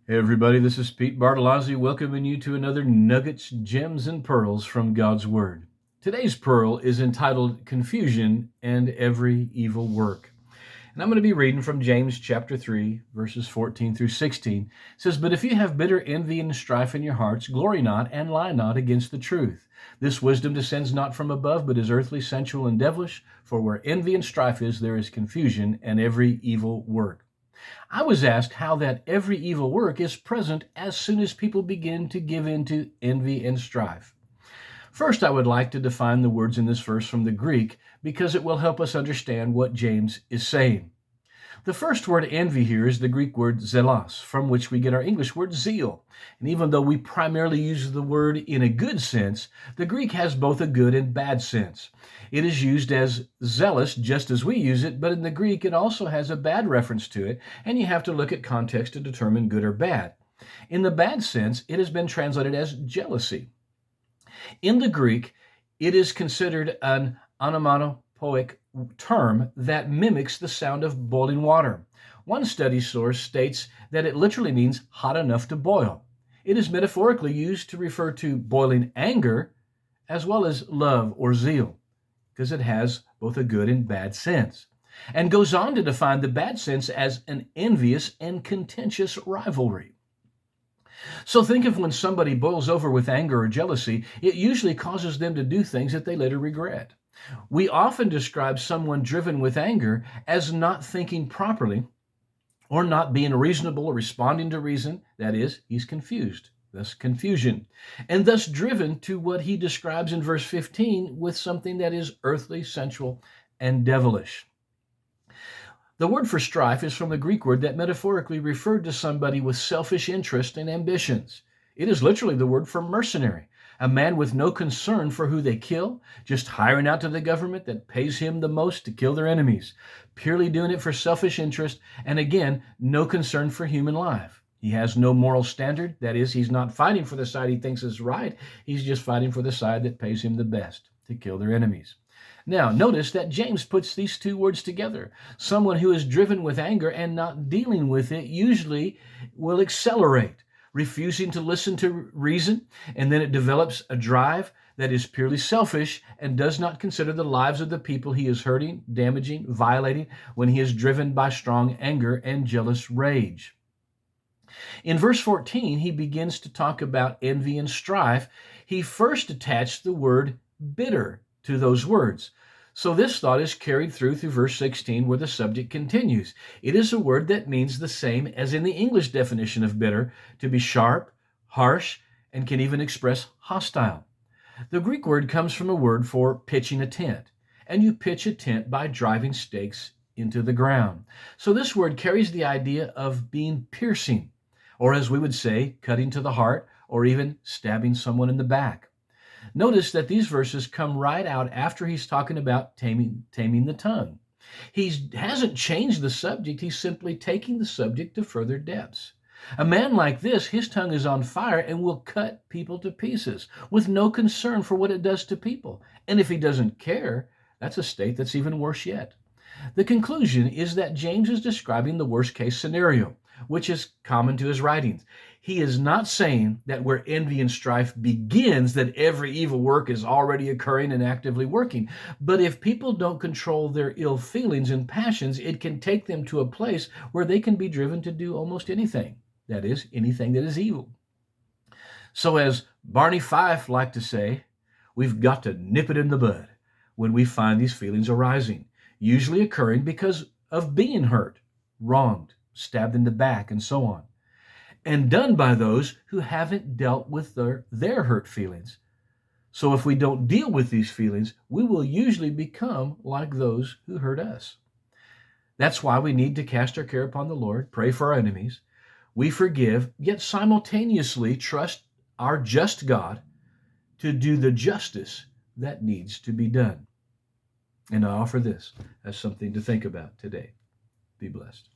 Hey everybody, this is Pete Bartolozzi welcoming you to another Nuggets, Gems, and Pearls from God's Word. Today's pearl is entitled Confusion and Every Evil Work. And I'm going to be reading from James chapter 3, verses 14 through 16. It says, "But if you have bitter envy and strife in your hearts, glory not and lie not against the truth. This wisdom descends not from above, but is earthly, sensual, and devilish. For where envy and strife is, there is confusion and every evil work." I was asked how that every evil work is present as soon as people begin to give in to envy and strife. First, I would like to define the words in this verse from the Greek because it will help us understand what James is saying. The first word envy here is the Greek word zelos, from which we get our English word zeal. And even though we primarily use the word in a good sense, the Greek has both a good and bad sense. It is used as zealous just as we use it, but in the Greek it also has a bad reference to it, and you have to look at context to determine good or bad. In the bad sense, it has been translated as jealousy. In the Greek, it is considered an onomatopoeic term that mimics the sound of boiling water. One study source states that it literally means hot enough to boil. It is metaphorically used to refer to boiling anger as well as love or zeal, because it has both a good and bad sense, and goes on to define the bad sense as an envious and contentious rivalry. So think of when somebody boils over with anger or jealousy, it usually causes them to do things that they later regret. We often describe someone driven with anger as not thinking properly or not being reasonable or responding to reason. That is, he's confused, thus confusion, and thus driven to what he describes in verse 15 with something that is earthly, sensual, and devilish. The word for strife is from the Greek word that metaphorically referred to somebody with selfish interest and ambitions. It is literally the word for mercenary, a man with no concern for who they kill, just hiring out to the government that pays him the most to kill their enemies, purely doing it for selfish interest, and again, no concern for human life. He has no moral standard. That is, he's not fighting for the side he thinks is right. He's just fighting for the side that pays him the best to kill their enemies. Now, notice that James puts these two words together. Someone who is driven with anger and not dealing with it usually will accelerate, refusing to listen to reason, and then it develops a drive that is purely selfish and does not consider the lives of the people he is hurting, damaging, violating when he is driven by strong anger and jealous rage. In verse 14, he begins to talk about envy and strife. He first attached the word bitter to those words. So this thought is carried through verse 16, where the subject continues. It is a word that means the same as in the English definition of bitter, to be sharp, harsh, and can even express hostile. The Greek word comes from a word for pitching a tent, and you pitch a tent by driving stakes into the ground. So this word carries the idea of being piercing, or as we would say, cutting to the heart, or even stabbing someone in the back. Notice that these verses come right out after he's talking about taming the tongue. He hasn't changed the subject. He's simply taking the subject to further depths. A man like this, his tongue is on fire and will cut people to pieces with no concern for what it does to people. And if he doesn't care, that's a state that's even worse yet. The conclusion is that James is describing the worst case scenario, which is common to his writings. He is not saying that where envy and strife begins, that every evil work is already occurring and actively working. But if people don't control their ill feelings and passions, it can take them to a place where they can be driven to do almost anything. That is, anything that is evil. So as Barney Fife liked to say, we've got to nip it in the bud when we find these feelings arising, usually occurring because of being hurt, wronged, stabbed in the back, and so on, and done by those who haven't dealt with their hurt feelings. So if we don't deal with these feelings, we will usually become like those who hurt us. That's why we need to cast our care upon the Lord, pray for our enemies. We forgive, yet simultaneously trust our just God to do the justice that needs to be done. And I offer this as something to think about today. Be blessed.